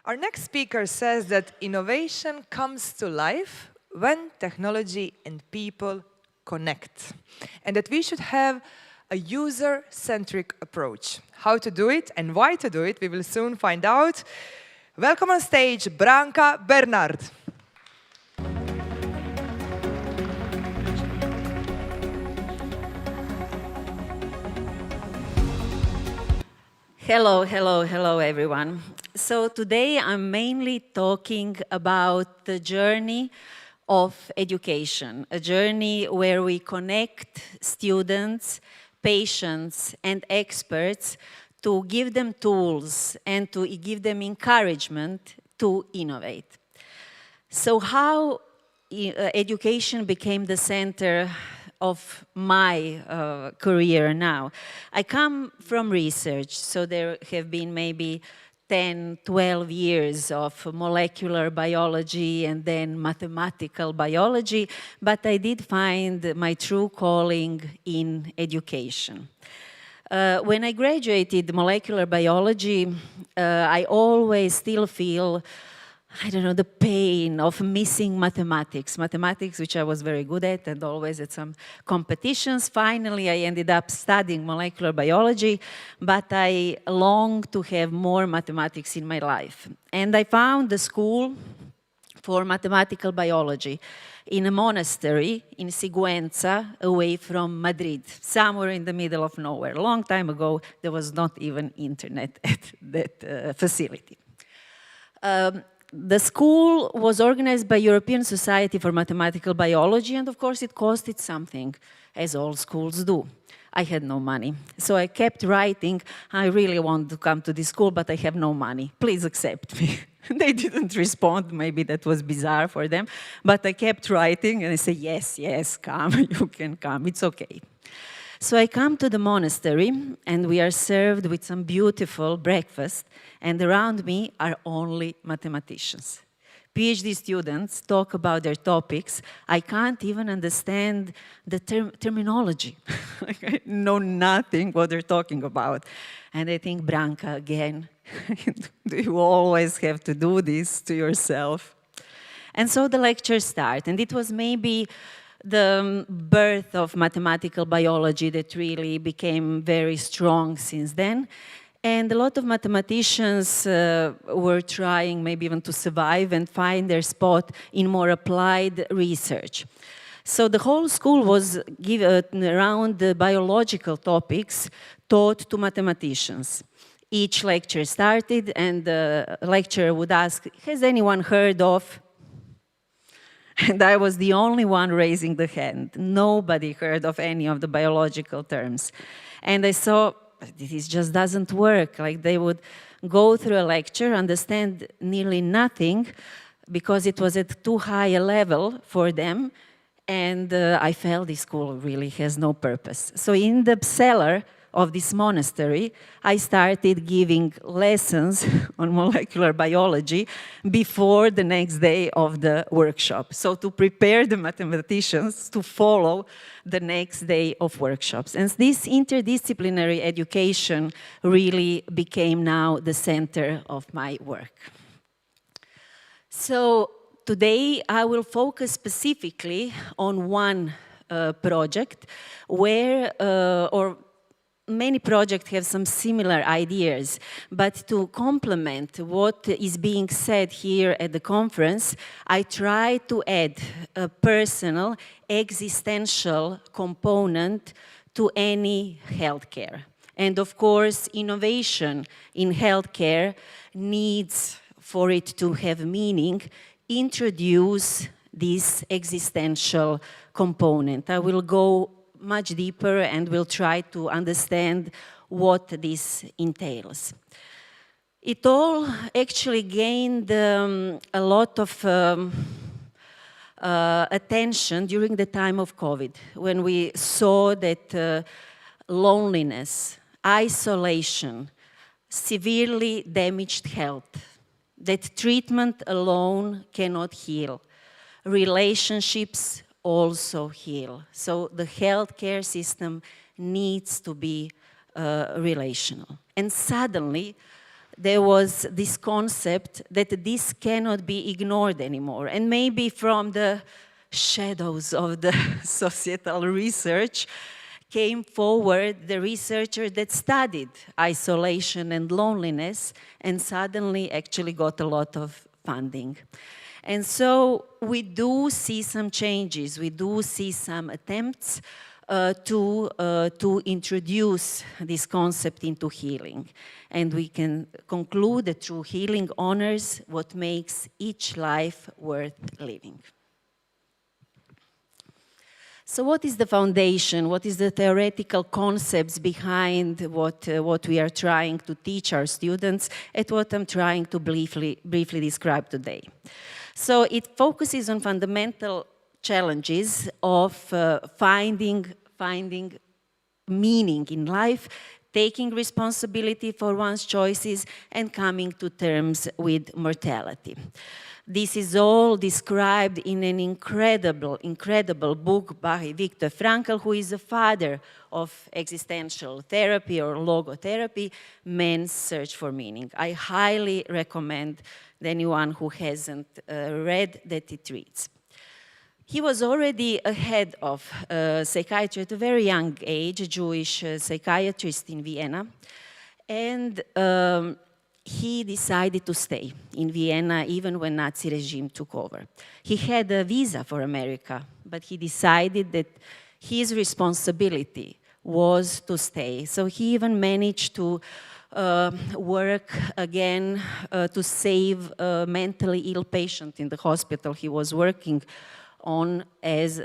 Our next speaker says that innovation comes to life when technology and people connect, and that we should have a user-centric approach. How to do it and why to do it, we will soon find out. Welcome on stage, Branka Bernard. Hello, everyone. So today I'm mainly talking about the journey of education, a journey where we connect students, patients, and experts to give them tools and to give them encouragement to innovate. So how education became the center of my career now. I come from research, so there have been maybe 10, 12 years of molecular biology and then mathematical biology, but I did find my true calling in education. When I graduated molecular biology, I always still feel the pain of missing mathematics, which I was very good at and always at some competitions. Finally, I ended up studying molecular biology, but I longed to have more mathematics in my life. And I found the school for mathematical biology in a monastery in Sigüenza, away from Madrid, somewhere in the middle of nowhere. A long time ago, there was not even internet at that facility. The school was organized by European Society for Mathematical Biology, and of course it costed something, as all schools do. I had no money, so I kept writing, I really want to come to this school, but I have no money. Please accept me. They didn't respond, maybe that was bizarre for them, but I kept writing and I said, yes, come, you can come, it's okay. So I come to the monastery and we are served with some beautiful breakfast, and around me are only mathematicians. PhD students talk about their topics. I can't even understand the terminology. I know nothing what they're talking about. And I think, Branka, again, do you always have to do this to yourself? And so the lecture started, and it was maybe the birth of mathematical biology that really became very strong since then. And a lot of mathematicians were trying maybe even to survive and find their spot in more applied research. So the whole school was given around the biological topics taught to mathematicians. Each lecture started and the lecturer would ask, has anyone heard of? And I was the only one raising the hand. Nobody heard of any of the biological terms. And I saw, this just doesn't work. Like they would go through a lecture, understand nearly nothing, because it was at too high a level for them. And I felt this school really has no purpose. So in the cellar of this monastery, I started giving lessons on molecular biology before the next day of the workshop. So to prepare the mathematicians to follow the next day of workshops. And this interdisciplinary education really became now the center of my work. So today I will focus specifically on one project where, many projects have some similar ideas, but to complement what is being said here at the conference, I try to add a personal, existential component to any healthcare. And of course, innovation in healthcare needs, for it to have meaning, introduce this existential component. I will go much deeper and we'll try to understand what this entails. It all actually gained a lot of attention during the time of COVID, when we saw that loneliness, isolation, severely damaged health, that treatment alone cannot heal. Relationships also heal. So the healthcare system needs to be relational. And suddenly, there was this concept that this cannot be ignored anymore. And maybe from the shadows of the societal research came forward the researcher that studied isolation and loneliness and suddenly actually got a lot of funding. And so we do see some changes, we do see some attempts to introduce this concept into healing. And we can conclude that true healing honors what makes each life worth living. So what is the foundation? What is the theoretical concepts behind what we are trying to teach our students and what I'm trying to briefly describe today? So it focuses on fundamental challenges of finding meaning in life, taking responsibility for one's choices, and coming to terms with mortality. This is all described in an incredible book by Viktor Frankl, who is the father of existential therapy or logotherapy, Man's Search for Meaning. I highly recommend anyone who hasn't read that it reads. He was already a head of psychiatry at a very young age, a Jewish psychiatrist in Vienna, and he decided to stay in Vienna even when Nazi regime took over. He had a visa for America, but he decided that his responsibility was to stay. So he even managed to work again to save a mentally ill patient in the hospital he was working on as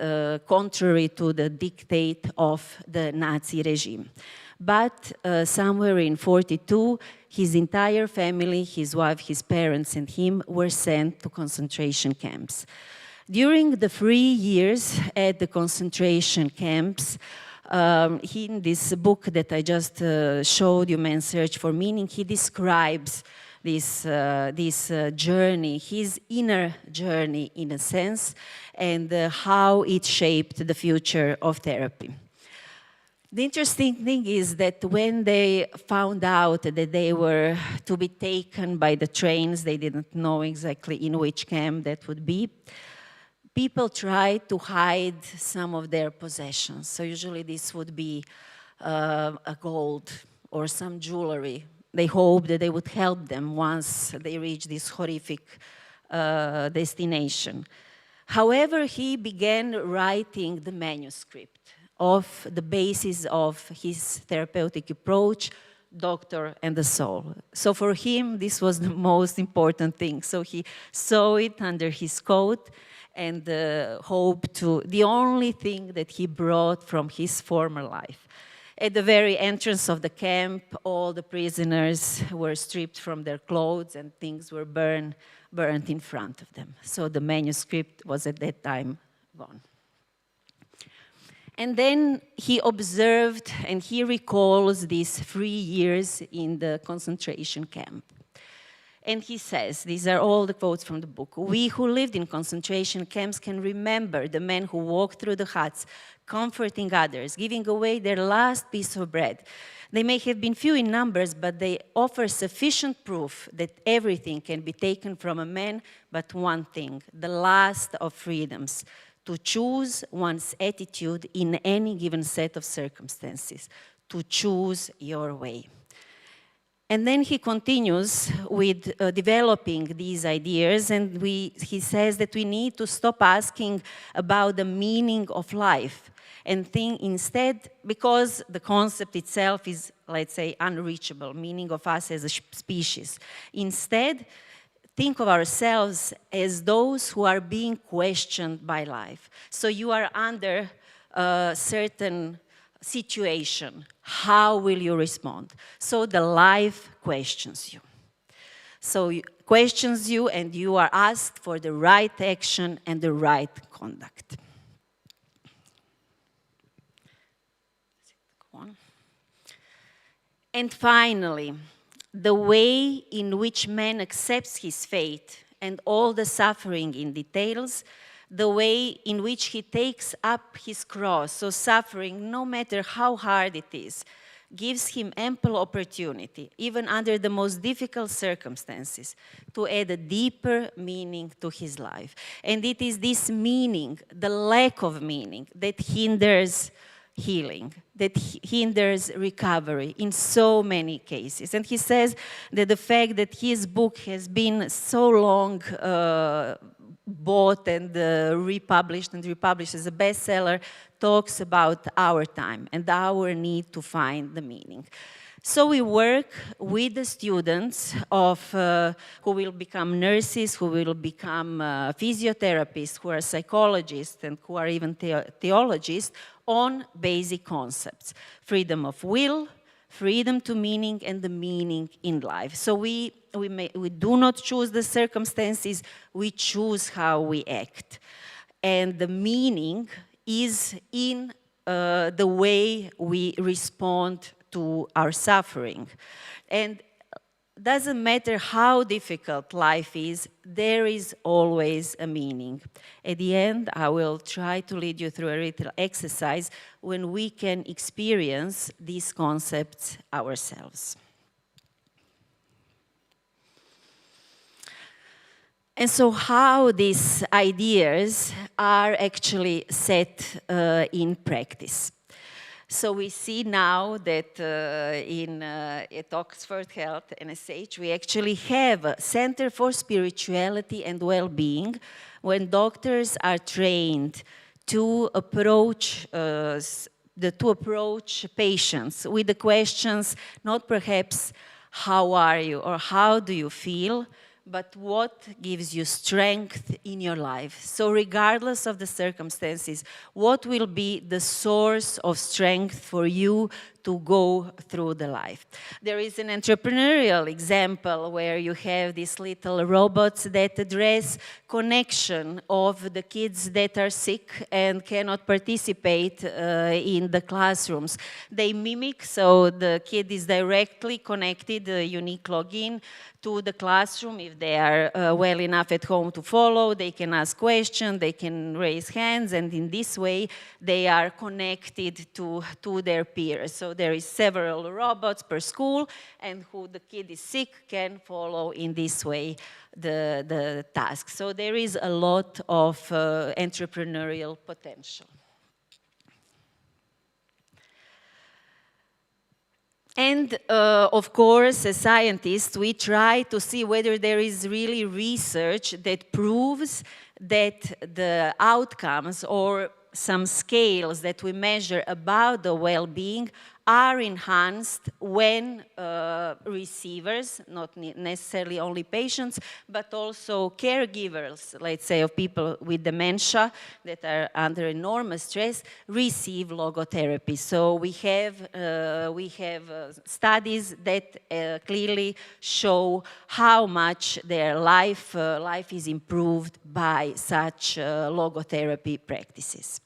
contrary to the dictate of the Nazi regime. But somewhere in 1942, his entire family, his wife, his parents, and him were sent to concentration camps. During the 3 years at the concentration camps, in this book that I just showed you, Man's Search for Meaning, he describes this journey, his inner journey in a sense, and how it shaped the future of therapy. The interesting thing is that when they found out that they were to be taken by the trains, they didn't know exactly in which camp that would be, people tried to hide some of their possessions. So usually this would be a gold or some jewelry. They hoped that they would help them once they reached this horrific destination. However, he began writing the manuscript of the basis of his therapeutic approach, Doctor and the Soul. So for him, this was the most important thing. So he saw it under his coat and hoped to, the only thing that he brought from his former life. At the very entrance of the camp, all the prisoners were stripped from their clothes and things were burned in front of them. So the manuscript was at that time gone. And then he observed and he recalls these 3 years in the concentration camp. And he says, these are all the quotes from the book, "We who lived in concentration camps can remember the men who walked through the huts, comforting others, giving away their last piece of bread. They may have been few in numbers, but they offer sufficient proof that everything can be taken from a man but one thing, the last of freedoms, to choose one's attitude in any given set of circumstances, to choose your way." And then he continues with developing these ideas, and he says that we need to stop asking about the meaning of life and think instead, because the concept itself is, let's say, unreachable, meaning of us as a species. Instead, think of ourselves as those who are being questioned by life. So you are under a certain situation. How will you respond? So the life questions you. So it questions you and you are asked for the right action and the right conduct. Go on. And finally, the way in which man accepts his fate and all the suffering it entails, the way in which he takes up his cross, so suffering, no matter how hard it is, gives him ample opportunity, even under the most difficult circumstances, to add a deeper meaning to his life. And it is this meaning, the lack of meaning, that hinders healing, that hinders recovery in so many cases. And he says that the fact that his book has been so long bought and republished as a bestseller talks about our time and our need to find the meaning. So we work with the students of who will become nurses, who will become physiotherapists, who are psychologists, and who are even theologists on basic concepts: freedom of will, freedom to meaning, and the meaning in life. So we do not choose the circumstances, we choose how we act. And the meaning is in the way we respond to our suffering. And doesn't matter how difficult life is, there is always a meaning. At the end, I will try to lead you through a little exercise when we can experience these concepts ourselves. And so how these ideas are actually set in practice. So we see now that at Oxford Health NSH, we actually have a Center for Spirituality and Well-being, when doctors are trained to approach patients with the questions, not perhaps how are you or how do you feel, but what gives you strength in your life. So regardless of the circumstances, what will be the source of strength for you to go through the life? There is an entrepreneurial example where you have these little robots that address connection of the kids that are sick and cannot participate in the classrooms. They mimic, so the kid is directly connected, a unique login to the classroom. If they are well enough at home to follow, they can ask questions, they can raise hands, and in this way they are connected to their peers. So there is several robots per school, and who the kid is sick can follow in this way the task. So there is a lot of entrepreneurial potential. And of course, as scientists, we try to see whether there is really research that proves that the outcomes or some scales that we measure about the well-being are enhanced when receivers, not necessarily only patients, but also caregivers, let's say of people with dementia that are under enormous stress, receive logotherapy. So we have studies that clearly show how much their life is improved by such logotherapy practices.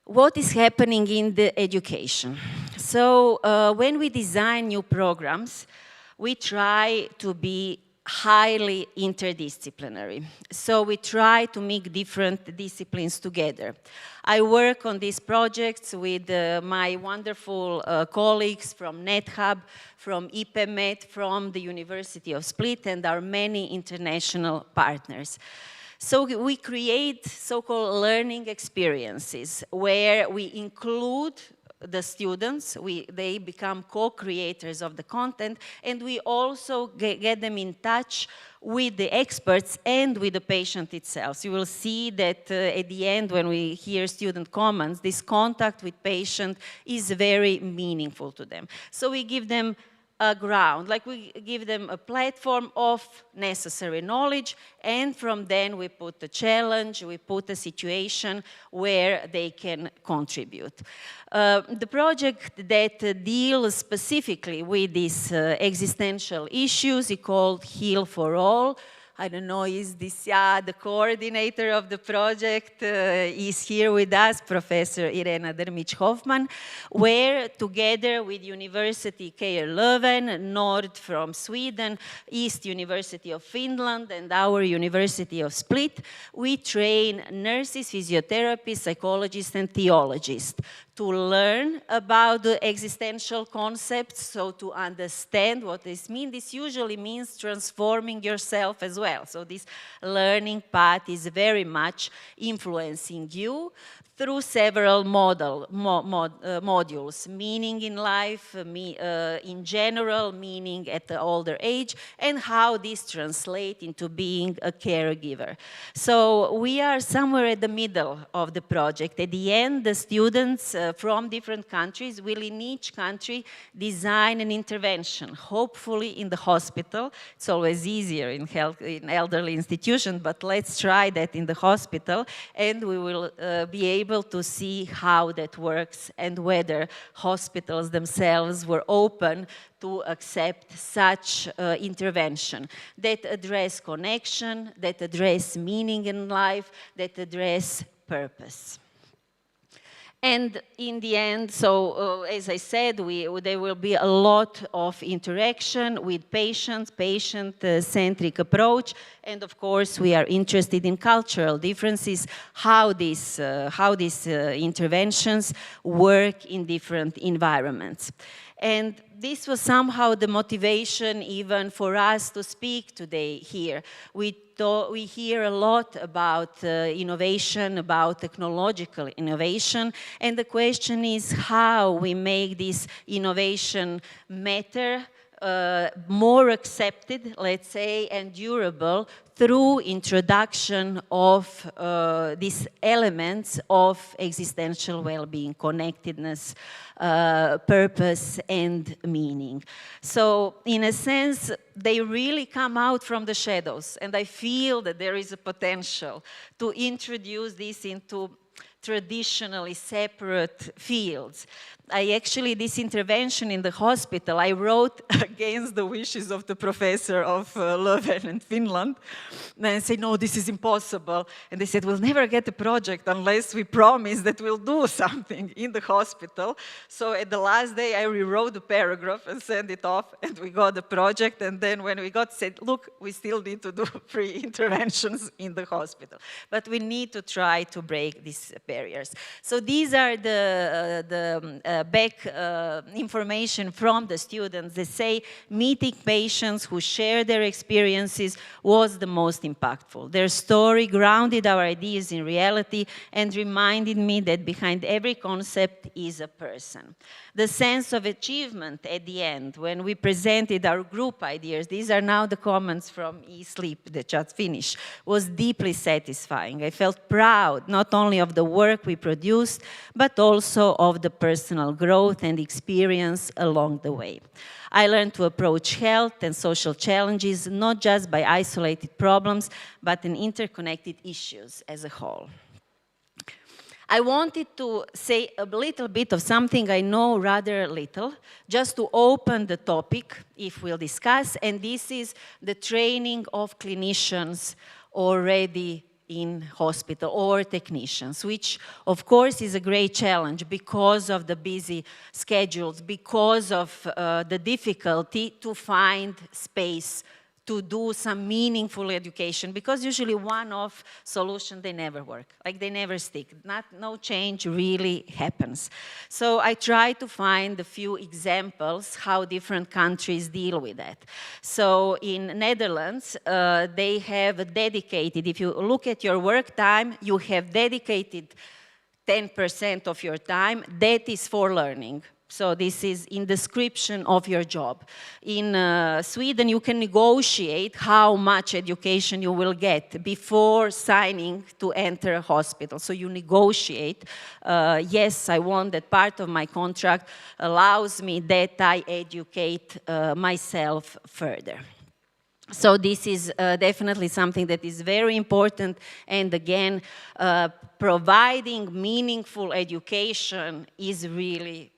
What is happening in the education? So when we design new programs, we try to be highly interdisciplinary. So we try to make different disciplines together. I work on these projects with my wonderful colleagues from NetHub, from IPEMET, from the University of Split, and our many international partners. So we create so-called learning experiences where we include the students, they become co-creators of the content, and we also get them in touch with the experts and with the patient itself. So you will see that at the end, when we hear student comments, this contact with patient is very meaningful to them. So we give them a ground, like we give them a platform of necessary knowledge, and from then we put a challenge, we put a situation where they can contribute. The project that deals specifically with these existential issues is called Heal for All. I don't know, is this, the coordinator of the project is here with us, Professor Irena Dermic-Hoffman, where together with University KR Leuven, Nord from Sweden, East University of Finland, and our University of Split, we train nurses, physiotherapists, psychologists, and theologists to learn about the existential concepts, so to understand what this means. This usually means transforming yourself as well. So this learning path is very much influencing you through several modules, meaning in life, in general, meaning at the older age, and how this translates into being a caregiver. So we are somewhere at the middle of the project. At the end, the students from different countries will in each country design an intervention, hopefully in the hospital. It's always easier in elderly institutions, but let's try that in the hospital, and we will be able to see how that works and whether hospitals themselves were open to accept such intervention that address connection, that address meaning in life, that address purpose. And in the end, so as I said, there will be a lot of interaction with patients, patient-centric approach, and of course we are interested in cultural differences, how these interventions work in different environments. And this was somehow the motivation even for us to speak today here. We hear a lot about innovation, about technological innovation, and the question is how we make this innovation matter, more accepted, let's say, and durable through introduction of these elements of existential well-being, connectedness, purpose, and meaning. So, in a sense, they really come out from the shadows, and I feel that there is a potential to introduce this into traditionally separate fields. This intervention in the hospital, I wrote against the wishes of the professor of Leuven in Finland. And I said, no, this is impossible. And they said, we'll never get a project unless we promise that we'll do something in the hospital. So at the last day, I rewrote the paragraph and sent it off, and we got the project. And then when we got said, look, we still need to do free interventions in the hospital. But we need to try to break these barriers. So these are the back information from the students. They say meeting patients who share their experiences was the most impactful. Their story grounded our ideas in reality and reminded me that behind every concept is a person. The sense of achievement at the end, when we presented our group ideas, these are now the comments from eSleep that just finished, was deeply satisfying. I felt proud not only of the work we produced, but also of the personal growth and experience along the way. I learned to approach health and social challenges not just by isolated problems, but in interconnected issues as a whole. I wanted to say a little bit of something I know rather little, just to open the topic, if we'll discuss, and this is the training of clinicians already in hospital or technicians, which of course is a great challenge because of the busy schedules, because of the difficulty to find space to do some meaningful education, because usually one-off solution, they never work, like they never stick. No change really happens. So I try to find a few examples how different countries deal with that. So in Netherlands, they have a dedicated, if you look at your work time, you have dedicated 10% of your time, that is for learning. So this is in description of your job. In Sweden, you can negotiate how much education you will get before signing to enter a hospital. So you negotiate, yes, I want that part of my contract allows me that I educate myself further. So this is definitely something that is very important, and again, providing meaningful education is really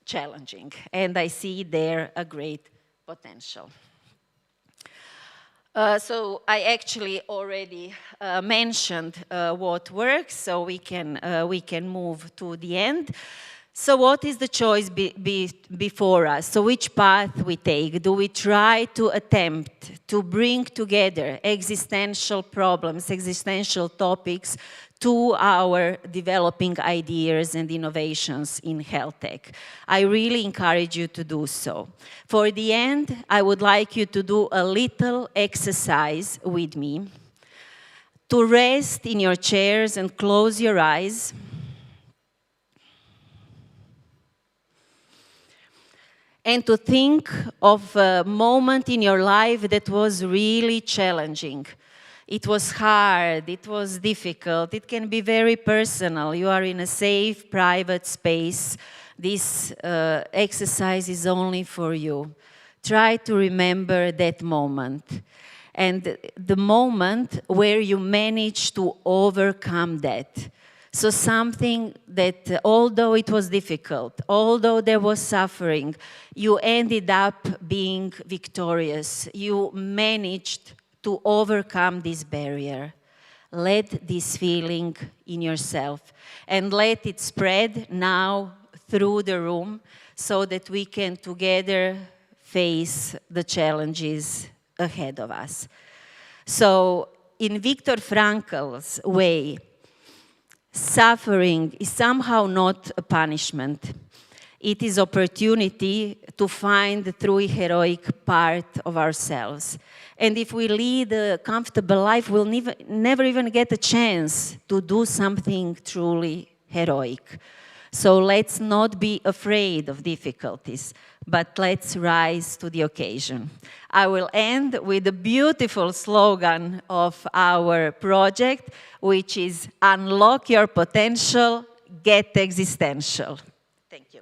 challenging, and I see there a great potential. So I actually already mentioned what works, so we can move to the end. So what is the choice before us? So which path we take? Do we try to attempt to bring together existential problems, existential topics to our developing ideas and innovations in health tech? I really encourage you to do so. For the end, I would like you to do a little exercise with me, to rest in your chairs and close your eyes. And to think of a moment in your life that was really challenging. It was hard, it was difficult, it can be very personal. You are in a safe, private space. This exercise is only for you. Try to remember that moment. And the moment where you managed to overcome that. So something that, although it was difficult, although there was suffering, you ended up being victorious. You managed to overcome this barrier. Let this feeling in yourself and let it spread now through the room so that we can together face the challenges ahead of us. So in Viktor Frankl's way, suffering is somehow not a punishment. It is opportunity to find the truly heroic part of ourselves. And if we lead a comfortable life, we'll never even get a chance to do something truly heroic. So let's not be afraid of difficulties, but let's rise to the occasion. I will end with a beautiful slogan of our project, which is unlock your potential, get existential. Thank you.